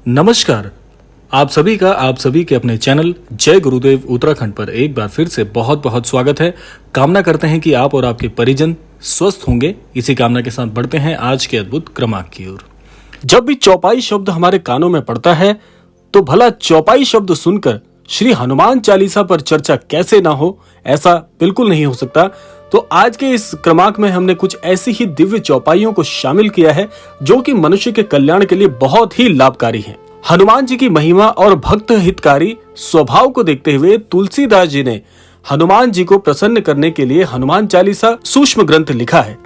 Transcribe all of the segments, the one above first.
नमस्कार। आप सभी के अपने चैनल जय गुरुदेव उत्तराखंड पर एक बार फिर से बहुत बहुत स्वागत है। कामना करते हैं कि आप और आपके परिजन स्वस्थ होंगे। इसी कामना के साथ बढ़ते हैं आज के अद्भुत क्रमांक की ओर। जब भी चौपाई शब्द हमारे कानों में पड़ता है तो भला चौपाई शब्द सुनकर श्री हनुमान चालीसा पर चर्चा कैसे ना हो, ऐसा बिल्कुल नहीं हो सकता। तो आज के इस क्रमांक में हमने कुछ ऐसी ही दिव्य चौपाइयों को शामिल किया है जो कि मनुष्य के कल्याण के लिए बहुत ही लाभकारी हैं। हनुमान जी की महिमा और भक्त हितकारी स्वभाव को देखते हुए तुलसीदास जी ने हनुमान जी को प्रसन्न करने के लिए हनुमान चालीसा सूक्ष्म ग्रंथ लिखा है।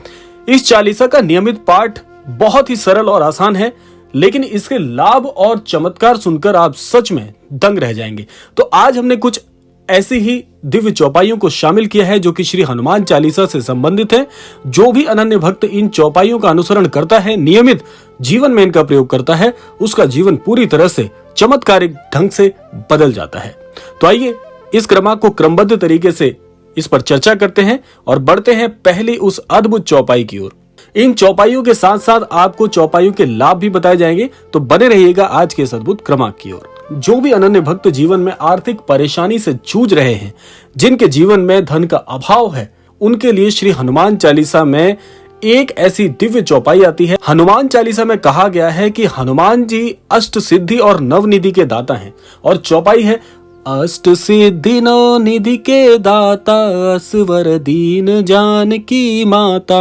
इस चालीसा का नियमित पाठ बहुत ही सरल और आसान है, लेकिन इसके लाभ और चमत्कार सुनकर आप सच में दंग रह जाएंगे। तो आज हमने कुछ ऐसी ही दिव्य चौपाइयों को शामिल किया है जो कि श्री हनुमान चालीसा से संबंधित है। जो भी अनन्य भक्त इन चौपाइयों का अनुसरण करता है, नियमित जीवन में इनका प्रयोग करता है, उसका जीवन पूरी तरह से चमत्कारिक ढंग से बदल जाता है। तो आइए इस क्रमांक को क्रमबद्ध तरीके से इस पर चर्चा करते हैं और बढ़ते हैं पहली उस अद्भुत चौपाई की ओर। इन चौपाइयों के साथ साथ आपको चौपाइयों के लाभ भी बताए जाएंगे, तो बने रहिएगा आज के इस अद्भुत क्रमांक की ओर। जो भी अनन्य भक्त जीवन में आर्थिक परेशानी से जूझ रहे हैं, जिनके जीवन में धन का अभाव है, उनके लिए श्री हनुमान चालीसा में एक ऐसी दिव्य चौपाई आती है। हनुमान चालीसा में कहा गया है कि हनुमान जी अष्ट सिद्धि और नवनिधि के दाता हैं, और चौपाई है अष्ट सिद्धि नवनिधि के दाता असवर दीन जानकी माता।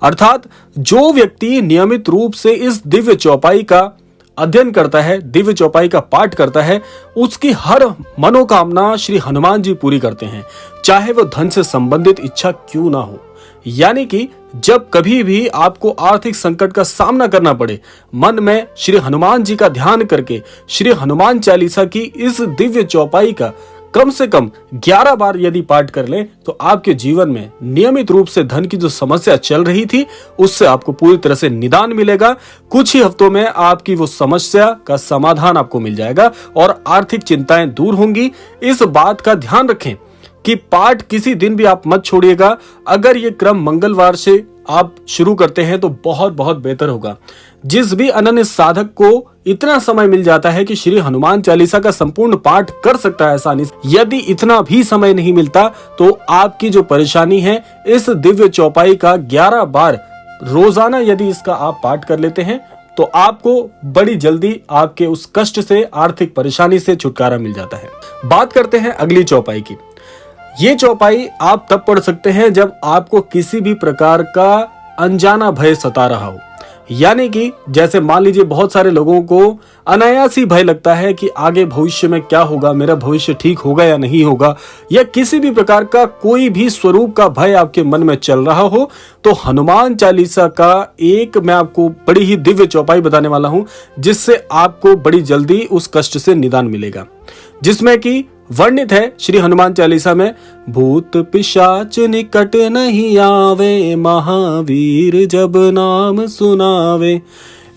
अर्थात जो व्यक्ति नियमित रूप से इस दिव्य चौपाई का अध्ययन करता है, दिव्य चौपाई का पाठ करता है, उसकी हर मनोकामना श्री हनुमान जी पूरी करते हैं, चाहे वो धन से संबंधित इच्छा क्यों ना हो। यानी कि जब कभी भी आपको आर्थिक संकट का सामना करना पड़े, मन में श्री हनुमान जी का ध्यान करके श्री हनुमान चालीसा की इस दिव्य चौपाई का कम से कम 11 बार यदि पाठ कर ले, तो आपके जीवन में नियमित रूप से धन की जो समस्या चल रही थी, उससे आपको पूरी तरह से निदान मिलेगा। कुछ ही हफ्तों में आपकी वो समस्या का समाधान आपको मिल जाएगा और आर्थिक चिंताएं दूर होंगी। इस बात का ध्यान रखें कि पाठ किसी दिन भी आप मत छोड़िएगा। अगर ये क्रम मंगलवार से आप शुरू करते हैं तो बहुत बहुत बेहतर होगा। जिस भी अनन्य साधक को इतना समय मिल जाता है कि श्री हनुमान चालीसा का संपूर्ण पाठ कर सकता है आसानी से, यदि इतना भी समय नहीं मिलता तो आपकी जो परेशानी है, इस दिव्य चौपाई का 11 बार रोजाना यदि इसका आप पाठ कर लेते हैं तो आपको बड़ी जल्दी आपके उस कष्ट से, आर्थिक परेशानी से छुटकारा मिल जाता है। बात करते हैं अगली चौपाई की। ये चौपाई आप तब पढ़ सकते हैं जब आपको किसी भी प्रकार का अनजाना भय सता रहा हो। यानी कि जैसे मान लीजिए बहुत सारे लोगों को अनायास ही भय लगता है कि आगे भविष्य में क्या होगा, मेरा भविष्य ठीक होगा या नहीं होगा, या किसी भी प्रकार का कोई भी स्वरूप का भय आपके मन में चल रहा हो, तो हनुमान चालीसा का एक मैं आपको बड़ी ही दिव्य चौपाई बताने वाला हूं, जिससे आपको बड़ी जल्दी उस कष्ट से निदान मिलेगा। जिसमें कि वर्णित है श्री हनुमान चालीसा में, भूत पिशाच निकट नहीं आवे, महावीर जब नाम सुनावे।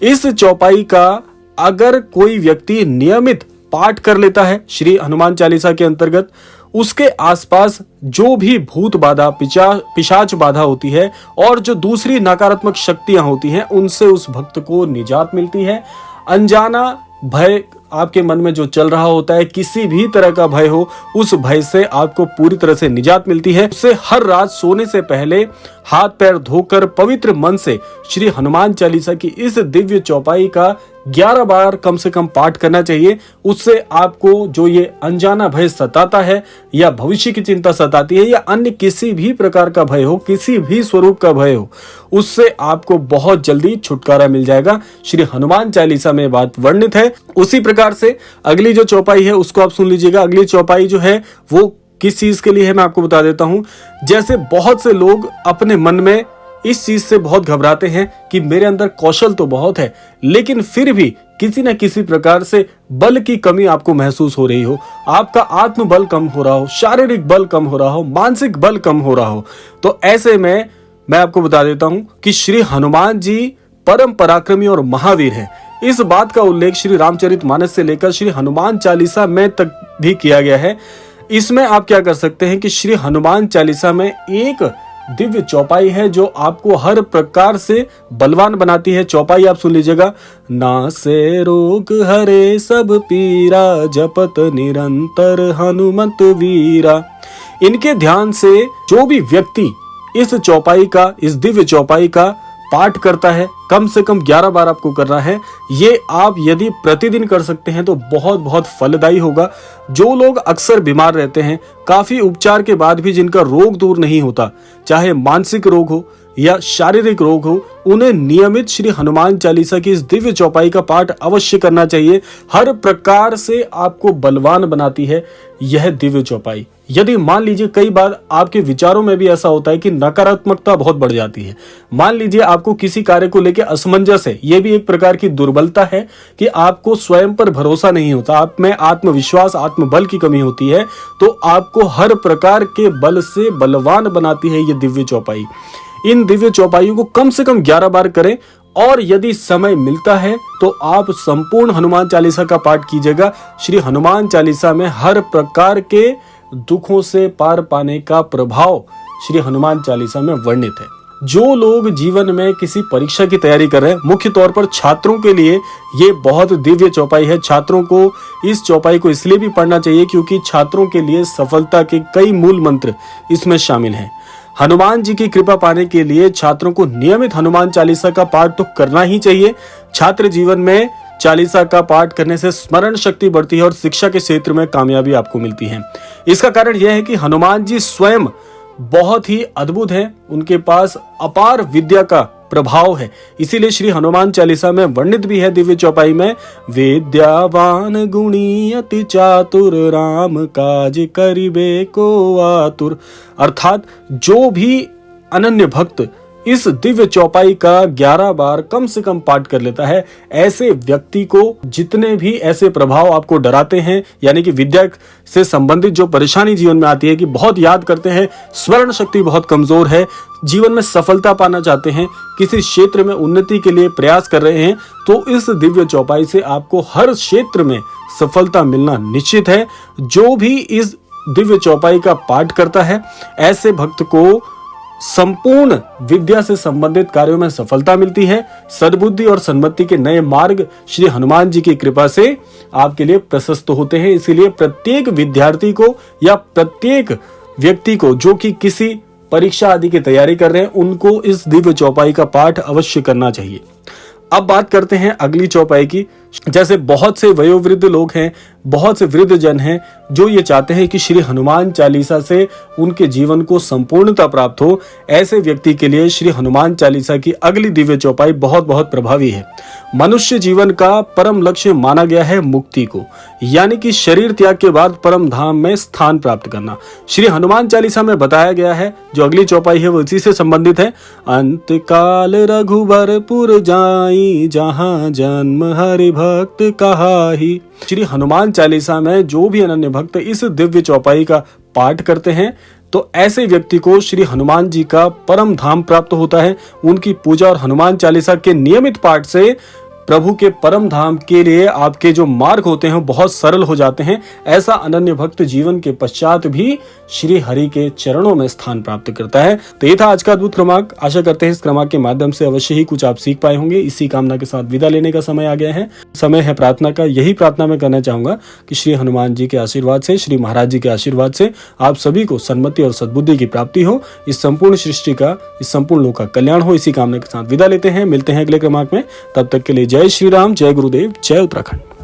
इस चौपाई का अगर कोई व्यक्ति नियमित पाठ कर लेता है श्री हनुमान चालीसा के अंतर्गत, उसके आसपास जो भी भूत बाधा, पिशाच बाधा होती है और जो दूसरी नकारात्मक शक्तियां होती हैं, उनसे उस भक्त को निजात मिलती है। अनजाना भय आपके मन में जो चल रहा होता है, किसी भी तरह का भय हो, उस भय से आपको पूरी तरह से निजात मिलती है। उससे हर रात सोने से पहले हाथ पैर धोकर पवित्र मन से श्री हनुमान चालीसा की इस दिव्य चौपाई का 11 बार कम से कम पाठ करना चाहिए। उससे आपको जो ये अनजाना भय सताता है, या भविष्य की चिंता सताती है, या अन्य किसी भी प्रकार का भय हो, किसी भी स्वरूप का भय हो, उससे आपको बहुत जल्दी छुटकारा मिल जाएगा। श्री हनुमान चालीसा में बात वर्णित है। उसी प्रकार से अगली जो चौपाई है उसको आप सुन लीजिएगा। अगली चौपाई जो है वो किस चीज के लिए है मैं आपको बता देता हूं। जैसे बहुत से लोग अपने मन में इस चीज से बहुत घबराते हैं कि मेरे अंदर कौशल तो बहुत है, लेकिन फिर भी किसी न किसी प्रकार से बल की कमी आपको महसूस हो रही हो, आपका आत्मबल कम हो रहा हो, शारीरिक बल कम हो रहा हो, मानसिक बल कम हो रहा हो, तो ऐसे में मैं आपको बता देता हूं कि श्री हनुमान जी परम पराक्रमी और महावीर हैं। इस बात का उल्लेख श्री रामचरितमानस से लेकर श्री हनुमान चालीसा में तक भी किया गया है। इसमें आप क्या कर सकते हैं कि श्री हनुमान चालीसा में एक दिव्य चौपाई है जो आपको हर प्रकार से बलवान बनाती है। चौपाई आप सुन लीजिएगा। नासे रोग हरे सब पीरा, जपत निरंतर हनुमत वीरा। इनके ध्यान से जो भी व्यक्ति इस चौपाई का, इस दिव्य चौपाई का पाठ करता है, कम से कम 11 बार आपको करना है। ये आप यदि प्रतिदिन कर सकते हैं तो बहुत बहुत फलदायी होगा। जो लोग अक्सर बीमार रहते हैं, काफी उपचार के बाद भी जिनका रोग दूर नहीं होता, चाहे मानसिक रोग हो या शारीरिक रोग हो, उन्हें नियमित श्री हनुमान चालीसा की इस दिव्य चौपाई का पाठ अवश्य करना चाहिए। हर प्रकार से आपको बलवान बनाती है यह दिव्य चौपाई। यदि मान लीजिए कई बार आपके विचारों में भी ऐसा होता है कि नकारात्मकता बहुत बढ़ जाती है, मान लीजिए आपको किसी कार्य को लेकर असमंजस है, यह भी एक प्रकार की दुर्बलता है कि आपको स्वयं पर भरोसा नहीं होता, आप में आत्मविश्वास, आत्मबल की कमी होती है, तो आपको हर प्रकार के बल से बलवान बनाती है ये दिव्य चौपाई। इन दिव्य चौपाइयों को कम से कम 11 बार करें और यदि समय मिलता है तो आप संपूर्ण हनुमान चालीसा का पाठ कीजिएगा। श्री हनुमान चालीसा में हर प्रकार के दुखों से पार पाने का प्रभाव श्री हनुमान चालीसा में वर्णित है। जो लोग जीवन में किसी परीक्षा की तैयारी कर रहे हैं, मुख्य तौर पर छात्रों के लिए ये बहुत दिव्य चौपाई है। छात्रों को इस चौपाई को इसलिए भी पढ़ना चाहिए क्योंकि छात्रों के लिए सफलता के कई मूल मंत्र इसमें शामिल हैं। हनुमान जी की कृपा पाने के लिए छात्रों को नियमित हनुमान चालीसा का पाठ तो करना ही चाहिए। छात्र जीवन में चालीसा का पाठ करने से स्मरण शक्ति बढ़ती है और शिक्षा के क्षेत्र में कामयाबी आपको मिलती है। इसका कारण यह है कि हनुमान जी स्वयं बहुत ही अद्भुत हैं, उनके पास अपार विद्या का प्रभाव है। इसीलिए श्री हनुमान चालीसा में वर्णित भी है दिव्य चौपाई में, विद्यावान गुणी अति चातुर, राम काज करिबे को आतुर। अर्थात जो भी अनन्य भक्त इस दिव्य चौपाई का 11 बार कम से कम पाठ कर लेता है, ऐसे व्यक्ति को जितने भी ऐसे प्रभाव आपको डराते हैं, यानी कि विद्या से संबंधित जो परेशानी जीवन में आती है कि बहुत याद करते हैं, स्मरण शक्ति बहुत कमजोर है, जीवन में सफलता पाना चाहते हैं, किसी क्षेत्र में उन्नति के लिए प्रयास कर रहे हैं, तो इस दिव्य चौपाई से आपको हर क्षेत्र में सफलता मिलना निश्चित है। जो भी इस दिव्य चौपाई का पाठ करता है, ऐसे भक्त को संपूर्ण विद्या से संबंधित कार्यों में सफलता मिलती है। सद्बुद्धि और सन्मति के नए मार्ग श्री हनुमान जी की कृपा से आपके लिए प्रशस्त होते हैं। इसीलिए प्रत्येक विद्यार्थी को या प्रत्येक व्यक्ति को जो कि किसी परीक्षा आदि की तैयारी कर रहे हैं, उनको इस दिव्य चौपाई का पाठ अवश्य करना चाहिए। अब बात करते हैं अगली चौपाई की। जैसे बहुत से वयोवृद्ध लोग हैं, बहुत से वृद्ध जन हैं जो ये चाहते हैं कि श्री हनुमान चालीसा से उनके जीवन को संपूर्णता प्राप्त हो, ऐसे व्यक्ति के लिए श्री हनुमान चालीसा की अगली दिव्य चौपाई बहुत बहुत प्रभावी है। मनुष्य जीवन का परम लक्ष्य माना गया है मुक्ति को, यानी कि शरीर त्याग के बाद परम धाम में स्थान प्राप्त करना। श्री हनुमान चालीसा में बताया गया है, जो अगली चौपाई है वो इसी से संबंधित है। अंत काल रघुबरपुर जाई, जहां जन्म हरि भक्त कहाही। श्री हनुमान चालीसा में जो भी अनन्य भक्त इस दिव्य चौपाई का पाठ करते हैं, तो ऐसे व्यक्ति को श्री हनुमान जी का परम धाम प्राप्त होता है। उनकी पूजा और हनुमान चालीसा के नियमित पाठ से प्रभु के परम धाम के लिए आपके जो मार्ग होते हैं बहुत सरल हो जाते हैं। ऐसा अनन्य भक्त जीवन के पश्चात भी श्री हरि के चरणों में स्थान प्राप्त करता है। तो ये था आज का अद्भुत क्रमांक। आशा करते हैं इस क्रमांक के माध्यम से अवश्य ही कुछ आप सीख पाए होंगे। इसी कामना के साथ विदा लेने का समय आ गया है। समय है प्रार्थना का। यही प्रार्थना मैं करना चाहूंगा कि श्री हनुमान जी के आशीर्वाद से, श्री महाराज जी के आशीर्वाद से आप सभी को सन्मति और सद्बुद्धि की प्राप्ति हो, इस संपूर्ण सृष्टि का, इस संपूर्ण लोक का कल्याण हो। इसी कामना के साथ विदा लेते हैं। मिलते हैं अगले क्रमांक में। तब तक के लिए जय श्री राम, जय गुरुदेव, जय उत्तराखंड।